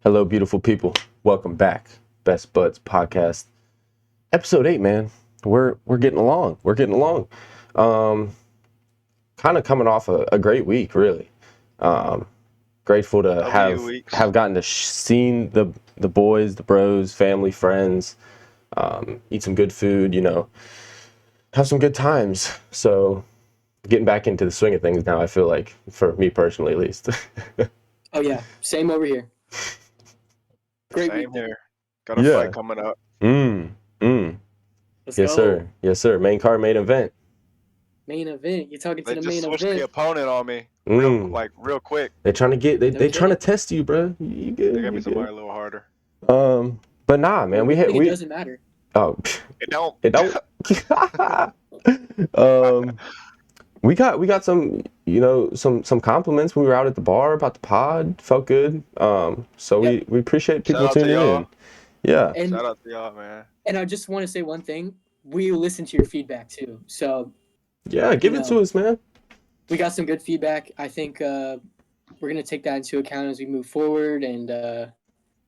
Hello, beautiful people. Welcome back. Best Buds Podcast, episode 8. Man, we're getting along. We're getting along. Kind of coming off a great week, really. Grateful to have gotten to seen the boys, the bros, family, friends, eat some good food. Have some good times. So, getting back into the swing of things now. I feel like, for me personally, at least. Oh yeah, same over here. Great Same week. Here. Got a fight coming up. Let's Yes, go. sir. Yes, sir. Main card, main event. Main event. You're talking to the main event. They just switched the opponent on me real quick. They're trying to get they trying to test you, bro. You good? They got me somebody a little harder. But nah, man. It doesn't matter. Oh, it don't. It don't. We got some, some compliments when we were out at the bar about the pod. Felt good. So we appreciate people tuning in. Yeah. And shout out to y'all, man. And I just want to say one thing. We listen to your feedback too. So yeah, give it to us, man. We got some good feedback. I think we're gonna take that into account as we move forward. And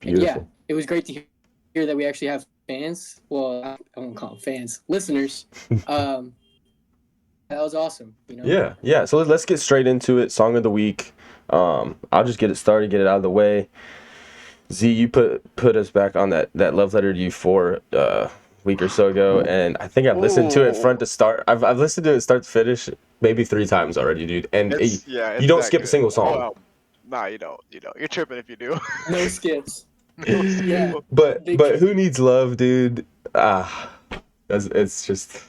yeah, it was great to hear that we actually have fans. Well, I won't call them fans, listeners. That was awesome. Yeah. So let's get straight into it. Song of the week. I'll just get it started, get it out of the way. Z, you put us back on that love letter to you for a week or so ago, and I think I've listened to it front to start. I've listened to it start to finish maybe 3 times already, dude. And you don't skip a single song. Well, nah, you don't. You're tripping if you do. No skips. Yeah. But who needs love, dude? It's just.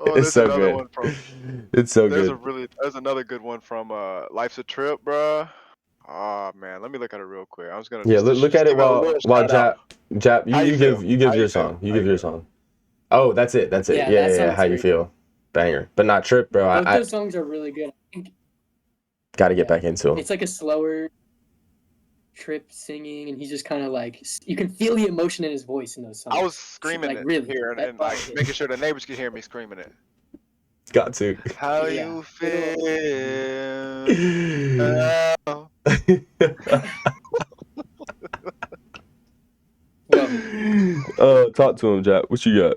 It's so good. It's so good. There's another good one from Life's a Trip, bruh. Oh man, let me look at it real quick. I was gonna look at it while Jap you give your song. You give your song. Oh, that's it. Yeah. How you feel? Banger, but not Trip, bro. Those songs are really good. Got to get back into them. It's like a slower Trip singing, and he's just kind of like, you can feel the emotion in his voice in those songs. I was screaming it here and like making sure the neighbors could hear me screaming it. Got to. How you feel? Talk to him, Jack. What you got?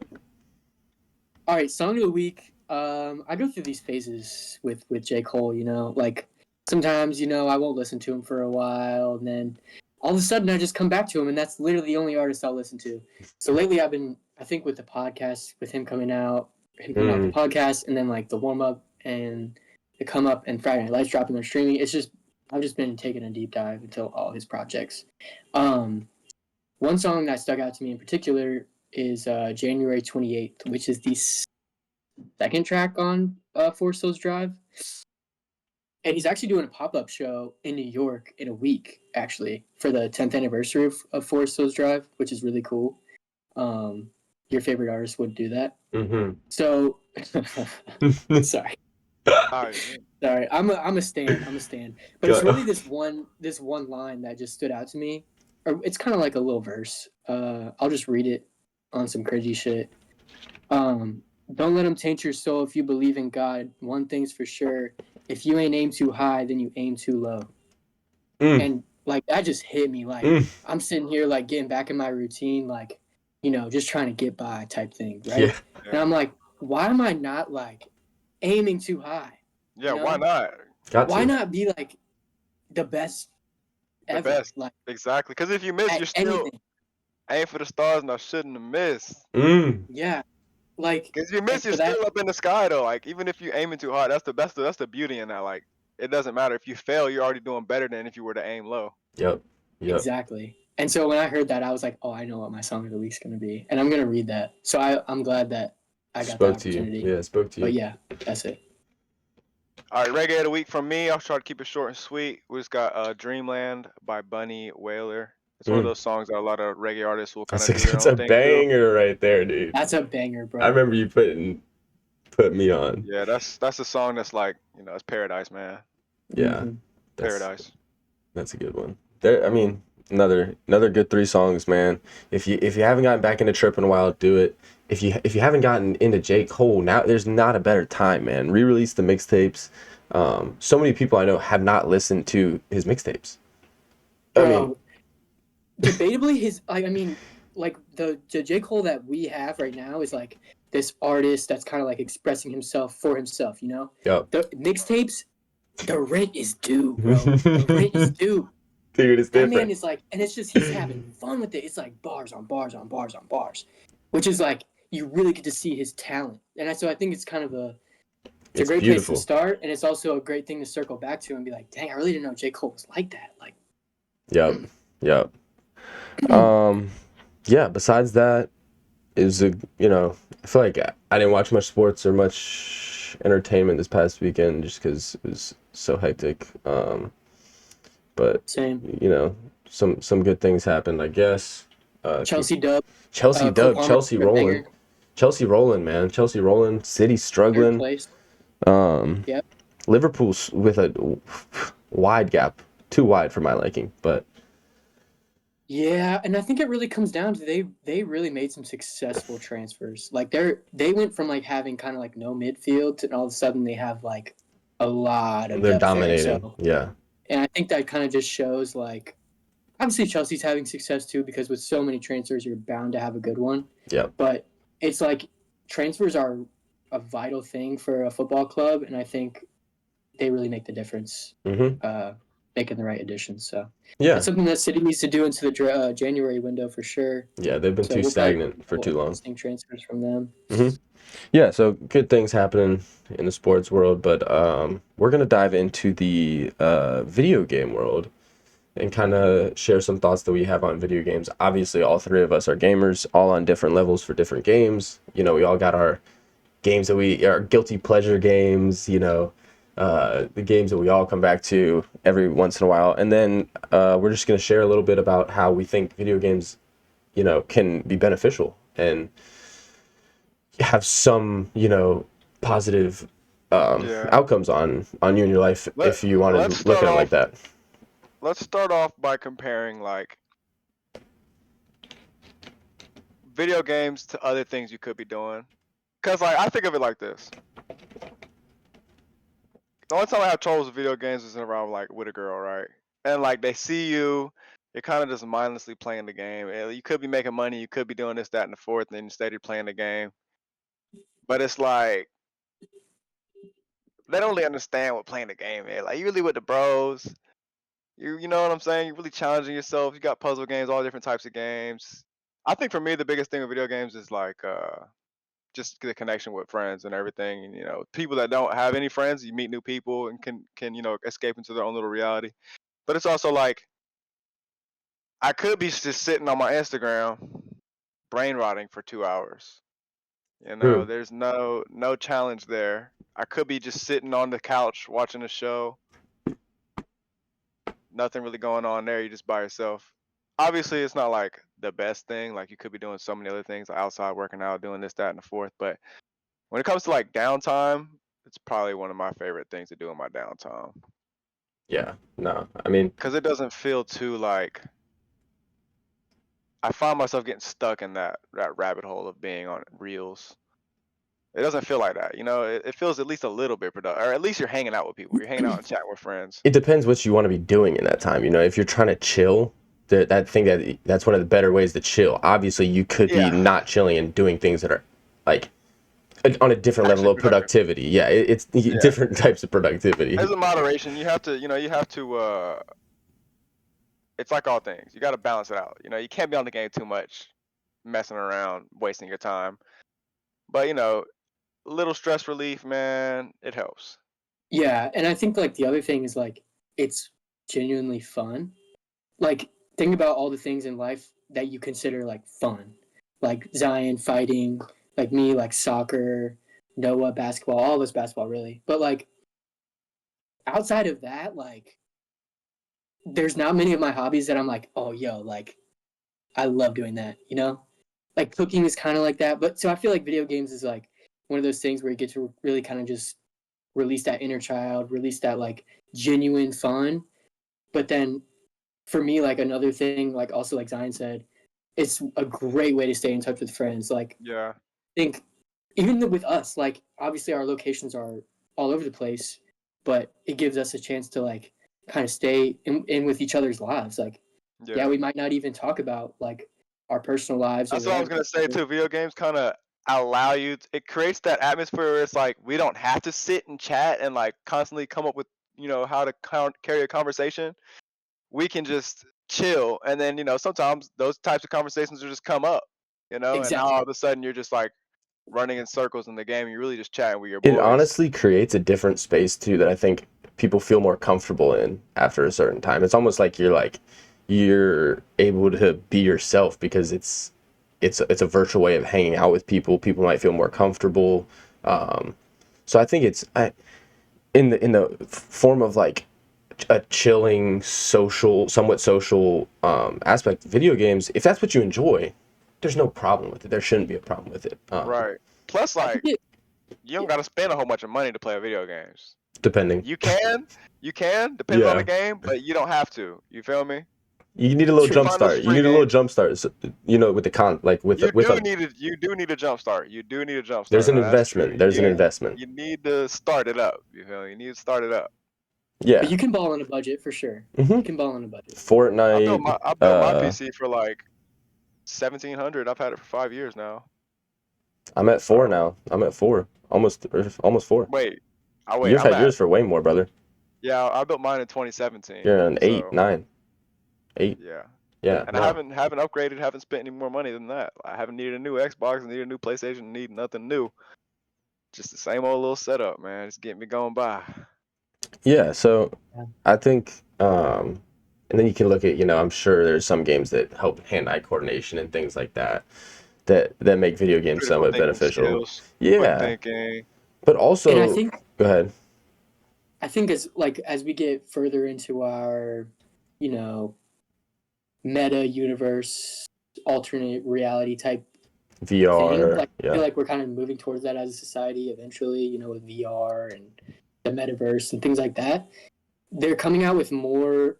All right, song of the week. I go through these phases with J. Cole. Like sometimes I won't listen to him for a while, and then all of a sudden I just come back to him, and that's literally the only artist I'll listen to. So lately I've been, I think, with the podcast, with him coming out the podcast, and then like the warm up and the come up and Friday Night Lights dropping on streaming. It's just I've just been taking a deep dive into all his projects. One song that stuck out to me in particular is January 28th, which is the second track on Forest Hills Drive. And he's actually doing a pop-up show in New York in a week, actually, for the 10th anniversary of Forest Hills Drive, which is really cool. Your favorite artist would do that. Mm-hmm. So, sorry. Sorry, I'm a stan. But it's really this one line that just stood out to me. Or it's kind of like a little verse. I'll just read it on some crazy shit. Don't let them taint your soul if you believe in God. One thing's for sure. If you ain't aim too high, then you aim too low. And like that just hit me. Like I'm sitting here like getting back in my routine, like, just trying to get by type thing, right? Yeah. And I'm like, why am I not like aiming too high? Yeah, why not? Why not be like the best ever? The best. Like, exactly. Because if you miss, you're still aim for the stars and I shouldn't have missed. Yeah. Like, because if you miss, you're still up in the sky though. Like, even if you aiming too hard, that's the beauty in that. Like, it doesn't matter if you fail, you're already doing better than if you were to aim low. Yep. Exactly. And so when I heard that, I was like, oh, I know what my song of the week's gonna be, and I'm gonna read that. So I'm glad that I got the opportunity. Yeah, spoke to you. But yeah, that's it. All right, reggae of the week from me. I'll try to keep it short and sweet. We just got Dreamland by Bunny Wailer. It's one of those songs that a lot of reggae artists will kind of do their own That's a thing banger right there, dude. That's a banger, bro. I remember you put me on. Yeah, that's a song that's like, it's paradise, man. Yeah. Paradise. That's a good one. I mean, another good 3 songs, man. If you haven't gotten back into Trip in a while, do it. If you haven't gotten into J. Cole, now there's not a better time, man. Re-release the mixtapes. So many people I know have not listened to his mixtapes. I mean, debatably his. I mean, like the J Cole that we have right now is like this artist that's kind of like expressing himself for himself. You know, Yep. the mixtapes, the rent is due, bro. The rent is due. Dude, it's That man different. is like, and it's just he's having fun with it. It's like bars on bars on bars on bars, which is like you really get to see his talent. And so I think it's kind of it's a It's great place to beautiful. start, and it's also a great thing to circle back to and be like, dang, I really didn't know J Cole was like that. Like, Yep. Yep. Yeah, besides that, it was I feel like I didn't watch much sports or much entertainment this past weekend just because it was so hectic. But same. some good things happened, I guess. Chelsea dub, Chelsea Cole dub, Palmer banger, Chelsea rolling, man. Chelsea rolling. City third struggling. place. Um, Yep. Liverpool's with a wide gap, too wide for my liking, but Yeah, and I think it really comes down to they really made some successful transfers. Like they went from like having kind of like no midfield to all of a sudden they have like a lot of they're depth there. dominating. So, Yeah, and I think that kind of just shows like obviously Chelsea's having success too because with so many transfers you're bound to have a good one. yeah. But it's like transfers are a vital thing for a football club, and I think they really make the difference. Mm-hmm. Making the right additions. So Yeah, that's something that City needs to do into the January window for sure. yeah. They've been So too we'll probably get stagnant a for couple too long. interesting transfers from them. Mm-hmm. Yeah, so good things happening in the sports world, but we're gonna dive into the video game world and kind of share some thoughts that we have on video games. Obviously, all three of us are gamers, all on different levels for different games. We all got our games that our guilty pleasure games. The games that we all come back to every once in a while, and then we're just gonna share a little bit about how we think video games, can be beneficial and have some positive Yeah. outcomes on you and your life Let if you want let's to look start at it like off that. let's start off by comparing like video games to other things you could be doing. Cause like I think of it like this. The only time I have troubles with video games is around like with a girl, right? And like they see you're kind of just mindlessly playing the game. You could be making money, you could be doing this, that, and the fourth, and then instead you're playing the game. But it's like they don't really understand what playing the game is. Like you really with the bros. You know what I'm saying? You're really challenging yourself. You got puzzle games, all different types of games. I think for me the biggest thing with video games is like just the connection with friends and everything. And people that don't have any friends, you meet new people and can escape into their own little reality. But it's also like I could be just sitting on my Instagram, brain rotting for 2 hours. Hmm. There's no challenge there. I could be just sitting on the couch watching a show. Nothing really going on there. You're just by yourself. Obviously, it's not like the best thing. Like you could be doing so many other things, like outside working out, doing this, that, and the fourth. But when it comes to like downtime, it's probably one of my favorite things to do in my downtime Yeah, no, I mean, because it doesn't feel too like I find myself getting stuck in that rabbit hole of being on reels. It doesn't feel like that, It feels at least a little bit productive, or at least you're hanging out with people. You're hanging out and chatting with friends. it depends what you want to be doing in that time. If you're trying to chill, that's one of the better ways to chill. Obviously, you could be Yeah, not chilling and doing things that are like on a different level actually of productive. productivity. Yeah, it's Yeah, different types of productivity. there's a moderation. You have to. It's like all things. You got to balance it out. You can't be on the game too much, messing around, wasting your time. But little stress relief, man, it helps. Yeah, and I think like the other thing is like it's genuinely fun. Like think about all the things in life that you consider like fun, like Zion fighting, like me like soccer, Noah basketball, all this basketball really. But like outside of that, like there's not many of my hobbies that I'm like, oh yo, like I love doing that, Like cooking is kind of like that, but so I feel like video games is like one of those things where you get to really kind of just release that inner child, release that like genuine fun. But then for me, like another thing, like also like Zion said, it's a great way to stay in touch with friends. Like Yeah, I think even with us, like obviously our locations are all over the place, but it gives us a chance to like kind of stay in with each other's lives. Like yeah, we might not even talk about like our personal lives. That's or what I was gonna say too. Video games kind of allow you. It creates that atmosphere where it's like we don't have to sit and chat and like constantly come up with how to carry a conversation. We can just chill, and then sometimes those types of conversations will just come up. And now Exactly. all of a sudden you're just like running in circles in the game. And you're really just chatting with your It boys. honestly creates a different space too that I think people feel more comfortable in after a certain time. It's almost like you're able to be yourself because it's a virtual way of hanging out with people. People might feel more comfortable. So I think in the form of like a chilling somewhat social aspect. Video games, if that's what you enjoy, there's no problem with it. There shouldn't be a problem with it. Right. Plus, I think like, you don't gotta spend a whole bunch of money to play video games. Depending. You can, depending on the Yeah. game, but you don't have to. You feel me? You need a little True. jump Find those start. You free need a little games. jump start. So, with the You do need a jump start. You do need a jump there's start. an That's true. investment. There's an investment. You need to start it up. You feel me? You need to start it up. Yeah. But you can ball on a budget for sure. Mm-hmm. You can ball on a budget. Fortnite. I built my PC for like 1,700. I've had it for 5 years now. I'm at 4 now. I'm at 4. Almost 4. Wait. You've had yours for way more, brother. Yeah, I built mine in 2017. You're an 8, so, 9, 8. Yeah. Yeah. And no. I haven't upgraded, haven't spent any more money than that. I haven't needed a new Xbox, needed a new PlayStation, need nothing new. Just the same old little setup, man. Just getting me going by. Yeah, so Yeah. I think, and then you can look at, I'm sure there's some games that help hand-eye coordination and things like that make video games Critical somewhat thinking beneficial. skills, quick Yeah, thinking. but also, And I think go ahead. as we get further into our, meta universe, alternate reality type thing, VR, like I yeah. feel like we're kind of moving towards that as a society eventually, with VR and the metaverse and things like that. They're coming out with more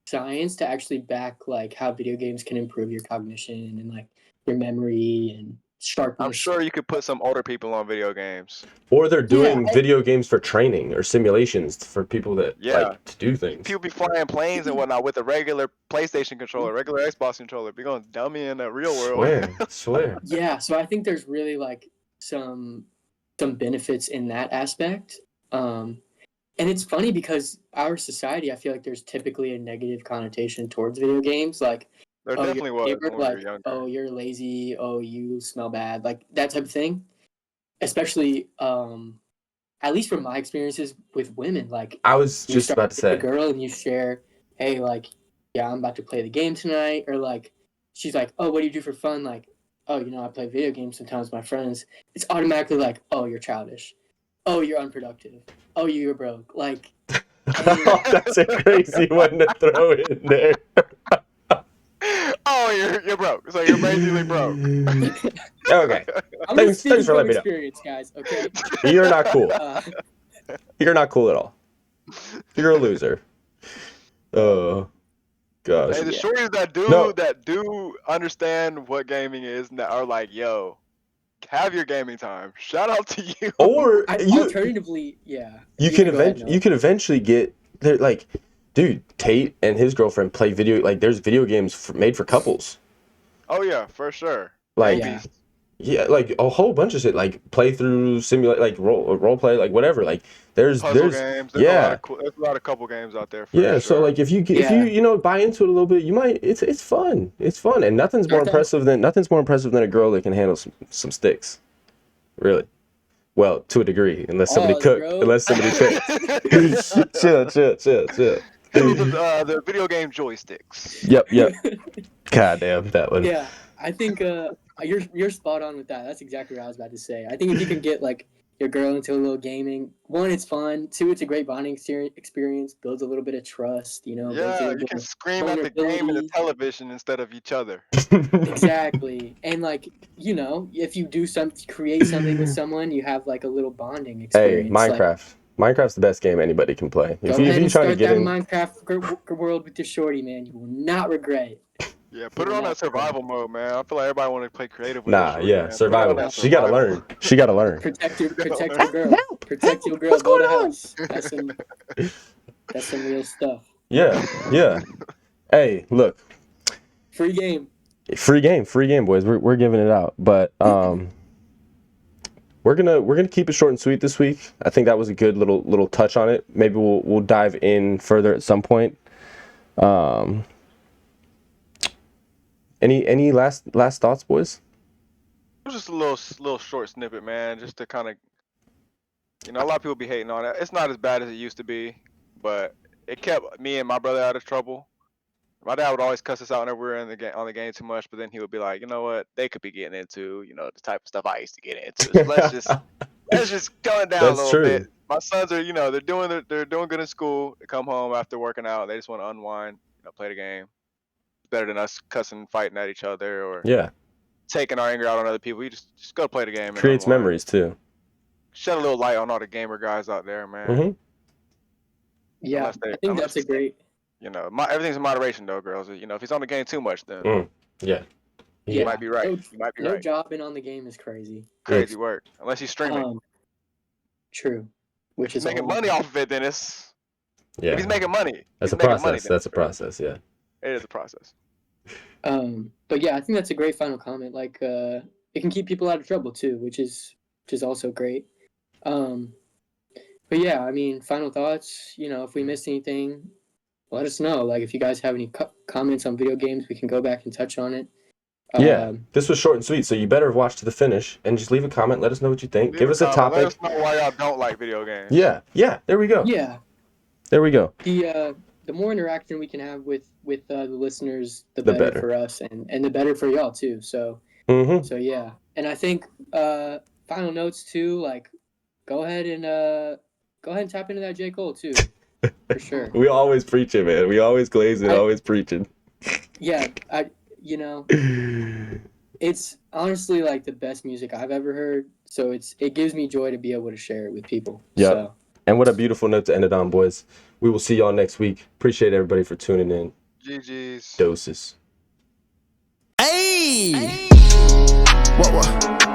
science to actually back like how video games can improve your cognition and like your memory and sharpness. I'm sure you could put some older people on video games. Or they're doing video games for training or simulations for people that like to do things. People be flying planes and whatnot with a regular PlayStation controller, regular Xbox controller. Be going dummy in the real world. Swear. Yeah, so I think there's really like some benefits in that aspect. And it's funny because our society, I feel like there's typically a negative connotation towards video games. Like, There definitely was gamer, when we were younger. oh, you're lazy, oh, you smell bad, like that type of thing. Especially, at least from my experiences with women, like I was just about to say, a girl and you share, hey, like, yeah, I'm about to play the game tonight, or like, she's like, oh, what do you do for fun? Like, oh, I play video games sometimes with my friends. It's automatically like, oh, you're childish. Oh, you're unproductive. Oh, you're broke. Like, that's a crazy one to throw in there. Oh, you're broke. So you're basically broke. Okay. Thanks for letting me know. Experience, guys. Okay. You're not cool. You're not cool at all. You're a loser. Oh, gosh. Hey, the shorties that do understand what gaming is and that are like, yo, have your gaming time. Shout out to you. Or alternatively, yeah. You can eventually get there. Like, dude, Tate and his girlfriend play video. Like, there's video games made for couples. Oh yeah, for sure. Like, like a whole bunch of shit. Like playthrough, simulate, like role play, like whatever. Like, there's puzzle games. There's a lot of couple games out there. For sure. So like if you buy into it a little bit, you might. It's fun. It's fun, and nothing's more impressive than a girl that can handle some sticks. Really. Well, to a degree, unless somebody cooked. Unless somebody cooked. Chill. The video game joysticks. Yep. God damn, that one. Yeah, I think you're spot on with that. That's exactly what I was about to say. I think if you can get like your girl into a little gaming, one, it's fun. Two, it's a great bonding experience. Builds a little bit of trust. Yeah, you can scream at the game and the television instead of each other. Exactly, and like if you create something with someone, you have like a little bonding experience. Hey, Minecraft. Minecraft's the best game anybody can play. If you try to get in Minecraft world with your shorty, man, you will not regret it. Yeah, put her on that survival mode, man. I feel like everybody want to play creative with survival. She gotta learn. Protect your girl. Protect your girl. Go to house. That's some real stuff. Yeah. Hey, look, Free game. free game, boys. We're giving it out, but we're gonna keep it short and sweet this week. I think that was a good little touch on it. Maybe we'll dive in further at some point. Any last thoughts, boys? It was just a little short snippet, man, just to kind of, a lot of people be hating on it. It's not as bad as it used to be, but it kept me and my brother out of trouble. My dad would always cuss us out whenever we were in the game on the game too much, but then he would be like, you know what, they could be getting into, the type of stuff I used to get into. So let's just tone it down a That's little true. bit. My sons are, they're doing good in school. They come home after working out. They just want to unwind, play the game. It's better than us cussing, fighting at each other, or Yeah, taking our anger out on other people. You just go play the game and creates unwind. memories too. Shed a little light on all the gamer guys out there, man. Mm-hmm. Yeah, I think that's a great. Everything's in moderation though, girls. If he's on the game too much, then Yeah. you might be right. You might be No right. jobbing on the game is crazy. Crazy work. Unless he's streaming. True. Which If he's is making money off of it, then it's if he's making money. That's he's a making process. money, then That's a it's great. process. Yeah. It is a process. But yeah, I think that's a great final comment. Like, it can keep people out of trouble too, which is also great. But yeah, I mean, final thoughts. If we missed anything, let us know. Like, if you guys have any comments on video games, we can go back and touch on it. Yeah, this was short and sweet, so you better watch to the finish and just leave a comment. Let us know what you think. Give us a topic. Let us know why y'all don't like video games. Yeah. There we go. Yeah. There we go. The more interaction we can have with the listeners, the better for us, and the better for y'all too. So so yeah, and I think final notes too. Like, go ahead and tap into that J. Cole too, for sure. We always preach it, man. We always glaze it, always preaching. Yeah, it's honestly like the best music I've ever heard. So it gives me joy to be able to share it with people. Yeah. So. And what a beautiful note to end it on, boys. We will see y'all next week. Appreciate everybody for tuning in. GG's. Doses. Hey! What?